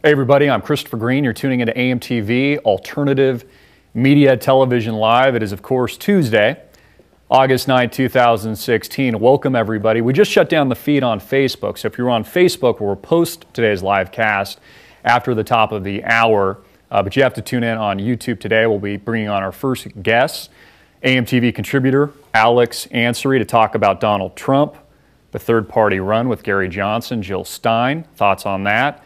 Hey everybody, I'm Christopher Green. You're tuning into AMTV, Alternative Media Television Live. It is, of course, Tuesday, August 9, 2016. Welcome everybody. We just shut down the feed on Facebook, so if you're on Facebook, we'll post today's live cast after the top of the hour, but you have to tune in on YouTube today. We'll be bringing on our first guest, AMTV contributor Alex Ansary, to talk about Donald Trump, the third-party run with Gary Johnson, Jill Stein, thoughts on that,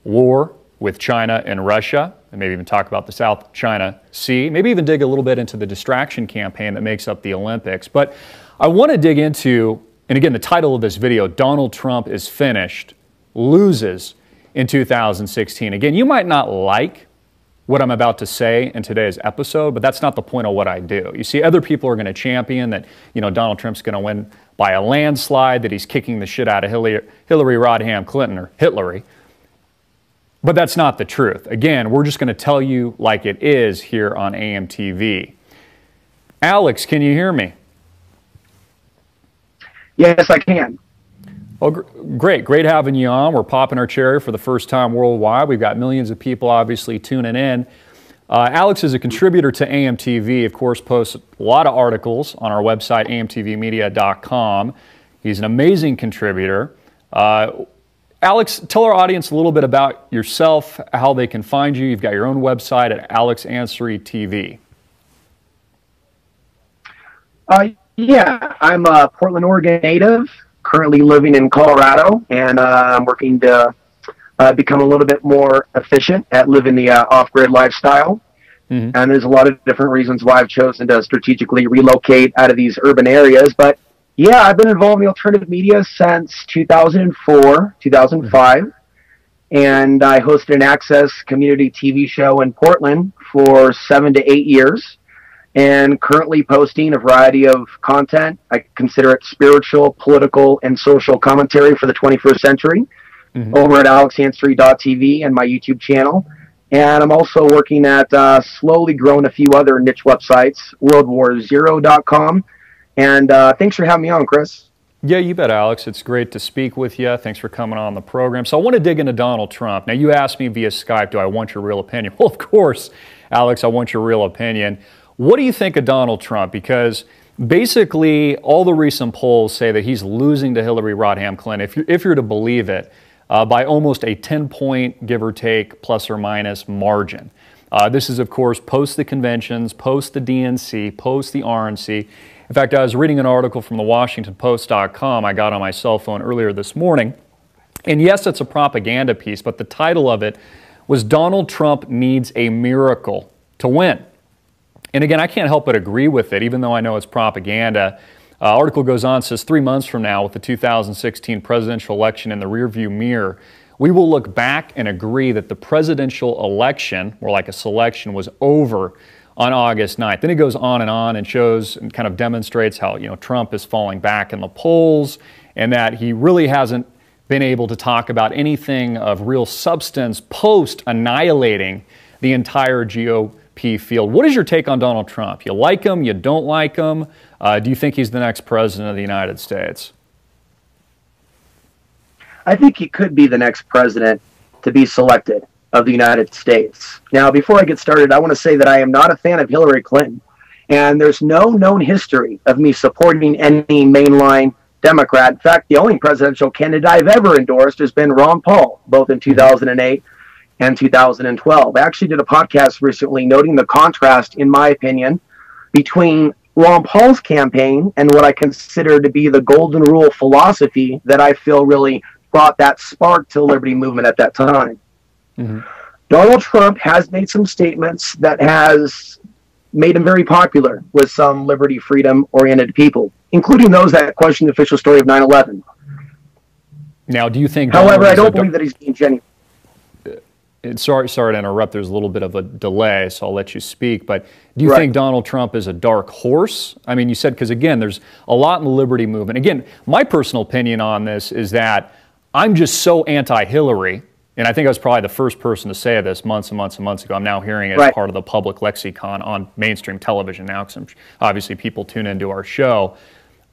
war with China and Russia, and maybe even talk about the South China Sea, maybe even dig a little bit into the distraction campaign that makes up the Olympics. But I want to dig into, and again, the title of this video, Donald Trump is finished, loses in 2016. Again, you might not like what I'm about to say in today's episode, but that's not the point of what I do. You see, other people are going to champion that, Donald Trump's going to win by a landslide, that he's kicking the shit out of Hillary Rodham Clinton, or Hitlery. But that's not the truth. Again, we're just going to tell you like it is here on AMTV. Alex, can you hear me? Yes, I can. Oh, great having you on. We're popping our cherry for the first time worldwide. We've got millions of people obviously tuning in. Alex is a contributor to AMTV, of course, posts a lot of articles on our website, amtvmedia.com. He's an amazing contributor. Alex, tell our audience a little bit about yourself, how they can find you. You've got your own website at Alex Ansary TV. Yeah, I'm a Portland, Oregon native, currently living in Colorado, and I'm working to become a little bit more efficient at living the off-grid lifestyle. Mm-hmm. And there's a lot of different reasons why I've chosen to strategically relocate out of these urban areas, but yeah, I've been involved in the alternative media since 2004, 2005, and I hosted an Access community TV show in Portland for 7 to 8 years, and currently posting a variety of content. I consider it spiritual, political, and social commentary for the 21st century, over at alexansary.tv and my YouTube channel. And I'm also working at slowly growing a few other niche websites, worldwarzero.com. And thanks for having me on, Chris. Yeah, you bet, Alex. It's great to speak with you. Thanks for coming on the program. So I want to dig into Donald Trump. Now, you asked me via Skype, do I want your real opinion? Well, of course, Alex, I want your real opinion. What do you think of Donald Trump? Because basically, all the recent polls say that he's losing to Hillary Rodham Clinton, if you're to believe it, by almost a 10-point, give or take, plus or minus margin. This is, of course, post the conventions, post the DNC, post the RNC. In fact, I was reading an article from the WashingtonPost.com I got on my cell phone earlier this morning. And yes, it's a propaganda piece, but the title of it was Donald Trump Needs a Miracle to Win. And again, I can't help but agree with it, even though I know it's propaganda. Article goes on, says 3 months from now, with the 2016 presidential election in the rearview mirror, we will look back and agree that the presidential election, more like a selection, was over on August 9th. Then he goes on and shows and kind of demonstrates how, Trump is falling back in the polls and that he really hasn't been able to talk about anything of real substance post annihilating the entire GOP field. What is your take on Donald Trump? You like him? You don't like him? Do you think he's the next president of the United States? I think he could be the next president to be selected of the United States. Now, before I get started, I want to say that I am not a fan of Hillary Clinton, and there's no known history of me supporting any mainline Democrat. In fact, the only presidential candidate I've ever endorsed has been Ron Paul, both in 2008 and 2012. I actually did a podcast recently noting the contrast, in my opinion, between Ron Paul's campaign and what I consider to be the golden rule philosophy that I feel really brought that spark to the liberty movement at that time. Donald Trump has made some statements that has made him very popular with some liberty, freedom-oriented people, including those that question the official story of 9/11. Now, do you think... However, I don't believe that he's being genuine. Sorry to interrupt. There's a little bit of a delay, so I'll let you speak. But do you think Donald Trump is a dark horse? I mean, you said, because again, there's a lot in the liberty movement. Again, my personal opinion on this is that I'm just so anti-Hillary. And I think I was probably the first person to say this months and months and months ago. I'm now hearing it as part of the public lexicon on mainstream television now, because obviously people tune into our show.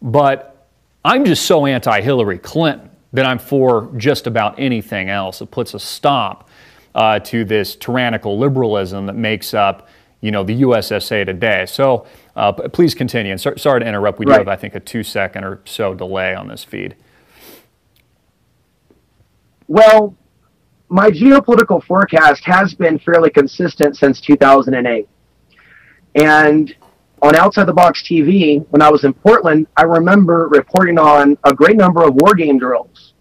But I'm just so anti-Hillary Clinton that I'm for just about anything else. It puts a stop to this tyrannical liberalism that makes up, the USSA today. So please continue. And sorry to interrupt. We do have, I think, a 2-second or so delay on this feed. Well, my geopolitical forecast has been fairly consistent since 2008. And on Outside the Box TV, when I was in Portland, I remember reporting on a great number of war game drills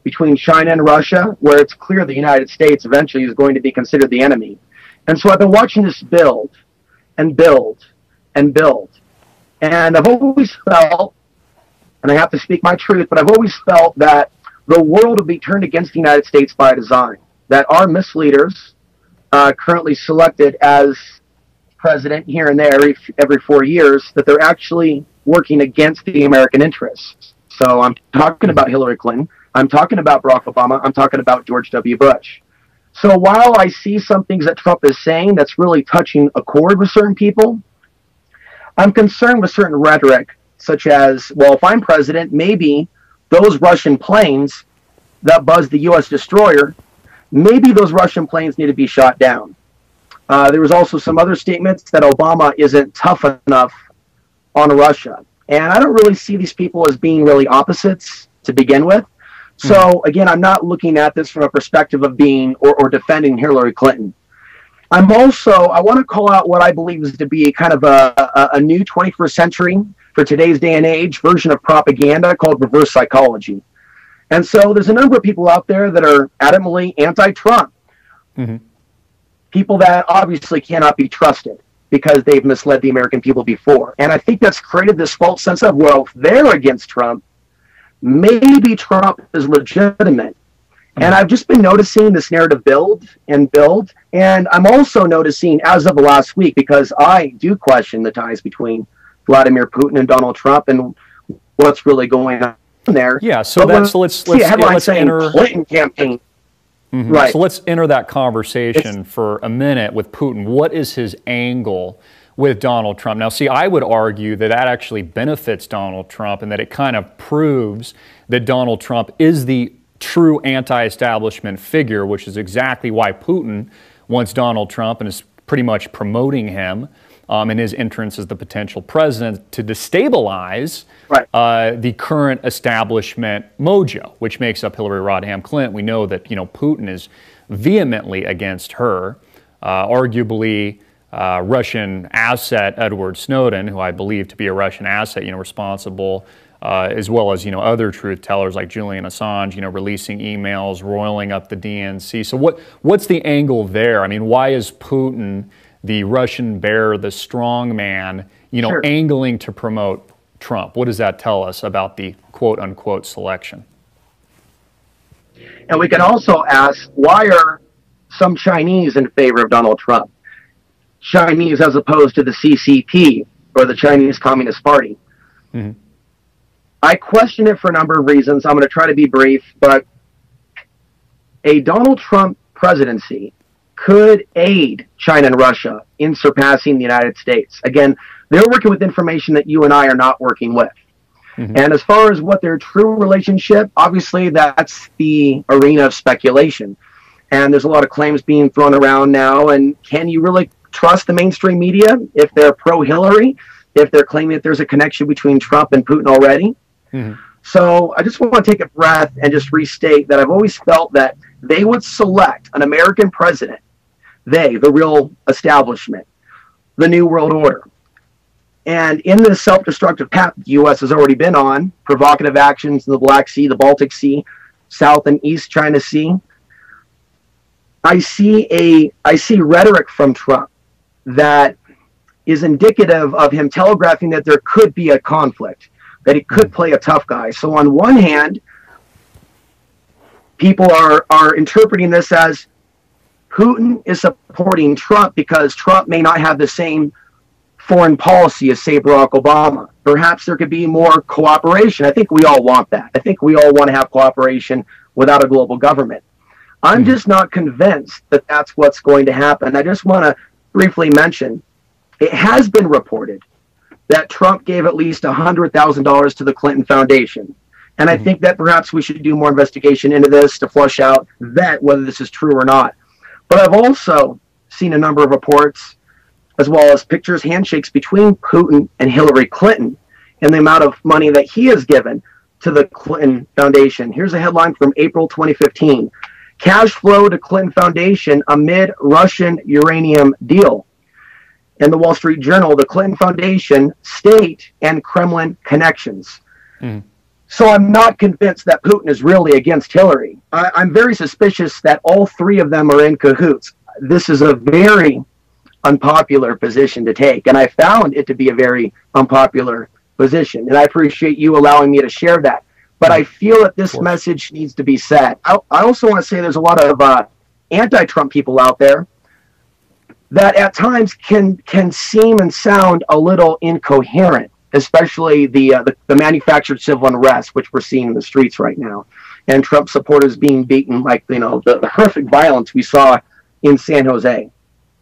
between China and Russia, where it's clear the United States eventually is going to be considered the enemy. And so I've been watching this build and build and build. And I've always felt, and I have to speak my truth, but I've always felt that the world will be turned against the United States by design, that our misleaders, currently selected as president here and there every 4 years, that they're actually working against the American interests. So I'm talking about Hillary Clinton, I'm talking about Barack Obama, I'm talking about George W. Bush. So while I see some things that Trump is saying that's really touching a chord with certain people, I'm concerned with certain rhetoric, such as, well, if I'm president, maybe those Russian planes that buzzed the U.S. destroyer, maybe those Russian planes need to be shot down. There was also some other statements that Obama isn't tough enough on Russia. And I don't really see these people as being really opposites to begin with. So, again, I'm not looking at this from a perspective of being or defending Hillary Clinton. I want to call out what I believe is to be kind of a new 21st century, for today's day and age, version of propaganda called reverse psychology. And so there's a number of people out there that are adamantly anti-Trump. People that obviously cannot be trusted because they've misled the American people before. And I think that's created this false sense of, well, if they're against Trump, maybe Trump is legitimate. And I've just been noticing this narrative build and build. And I'm also noticing, as of last week, because I do question the ties between Vladimir Putin and Donald Trump and what's really going on there. Yeah, so let's enter Clinton campaign. Right. So let's enter that conversation for a minute with Putin. What is his angle with Donald Trump? Now, see, I would argue that that actually benefits Donald Trump and that it kind of proves that Donald Trump is the true anti-establishment figure, which is exactly why Putin wants Donald Trump and is pretty much promoting him in his entrance as the potential president to destabilize the current establishment mojo, which makes up Hillary Rodham Clinton. We know that Putin is vehemently against her. Arguably, Russian asset Edward Snowden, who I believe to be a Russian asset, responsible, as well as other truth tellers like Julian Assange, releasing emails, roiling up the DNC. So what's the angle there? I mean, why is Putin, the Russian bear, the strong man, angling to promote Trump? What does that tell us about the quote-unquote selection? And we can also ask, why are some Chinese in favor of Donald Trump? Chinese as opposed to the CCP, or the Chinese Communist Party. I question it for a number of reasons. I'm going to try to be brief, but a Donald Trump presidency could aid China and Russia in surpassing the United States. Again, they're working with information that you and I are not working with. And as far as what their true relationship, obviously that's the arena of speculation. And there's a lot of claims being thrown around now. And can you really trust the mainstream media if they're pro-Hillary, if they're claiming that there's a connection between Trump and Putin already? So I just want to take a breath and just restate that I've always felt that they would select an American president, the real establishment, the New World Order. And in this self-destructive path the U.S. has already been on, provocative actions in the Black Sea, the Baltic Sea, South and East China Sea, I see rhetoric from Trump that is indicative of him telegraphing that there could be a conflict, that he could play a tough guy. So on one hand, people are interpreting this as Putin is supporting Trump because Trump may not have the same foreign policy as, say, Barack Obama. Perhaps there could be more cooperation. I think we all want that. I think we all want to have cooperation without a global government. I'm just not convinced that that's what's going to happen. I just want to briefly mention, it has been reported that Trump gave at least $100,000 to the Clinton Foundation. And I think that perhaps we should do more investigation into this to flush out whether this is true or not. But I've also seen a number of reports, as well as pictures, handshakes between Putin and Hillary Clinton, and the amount of money that he has given to the Clinton Foundation. Here's a headline from April 2015. Cash flow to Clinton Foundation amid Russian uranium deal. In the Wall Street Journal, the Clinton Foundation, state and Kremlin connections. Mm. So I'm not convinced that Putin is really against Hillary. I'm very suspicious that all three of them are in cahoots. This is a very unpopular position to take, and I found it to be a very unpopular position, and I appreciate you allowing me to share that. But I feel that this message needs to be said. I also want to say there's a lot of anti-Trump people out there that at times can seem and sound a little incoherent, especially the manufactured civil unrest, which we're seeing in the streets right now, and Trump supporters being beaten, like the horrific violence we saw in San Jose.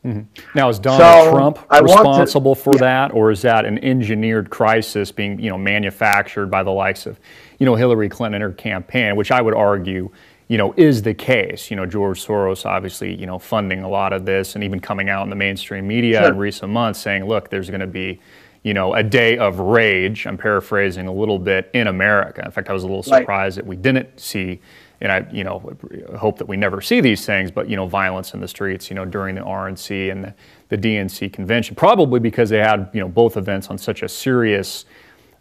Mm-hmm. Now, is Donald Trump responsible for that, or is that an engineered crisis being, manufactured by the likes of, Hillary Clinton and her campaign, which I would argue, is the case. George Soros obviously, funding a lot of this, and even coming out in the mainstream media in recent months saying, look, there's going to be, a day of rage. I'm paraphrasing a little bit, in America. In fact, I was a little surprised that we didn't see. And I, hope that we never see these things, but, violence in the streets, during the RNC and the DNC convention, probably because they had, both events on such a serious,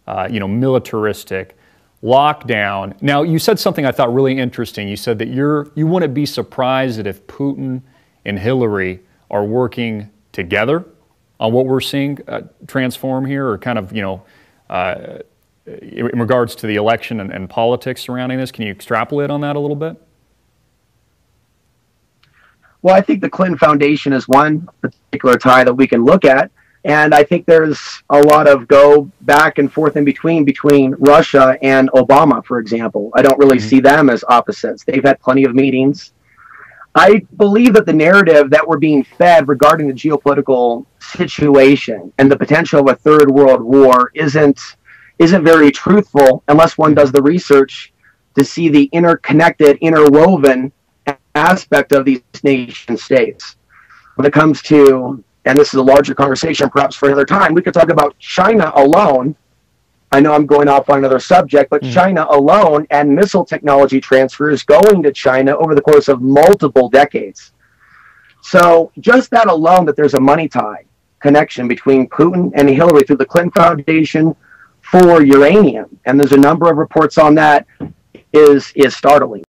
militaristic lockdown. Now, you said something I thought really interesting. You said that you wouldn't be surprised that if Putin and Hillary are working together on what we're seeing transform here, or kind of, in regards to the election and politics surrounding this. Can you extrapolate on that a little bit? Well, I think the Clinton Foundation is one particular tie that we can look at. And I think there's a lot of go back and forth in between Russia and Obama, for example. I don't really see them as opposites. They've had plenty of meetings. I believe that the narrative that we're being fed regarding the geopolitical situation and the potential of a third world war isn't very truthful unless one does the research to see the interconnected, interwoven aspect of these nation states. When it comes to, and this is a larger conversation perhaps for another time, we could talk about China alone. I know I'm going off on another subject, but China alone and missile technology transfers going to China over the course of multiple decades. So just that alone, that there's a money tie connection between Putin and Hillary through the Clinton Foundation for uranium, and there's a number of reports on that, is startling.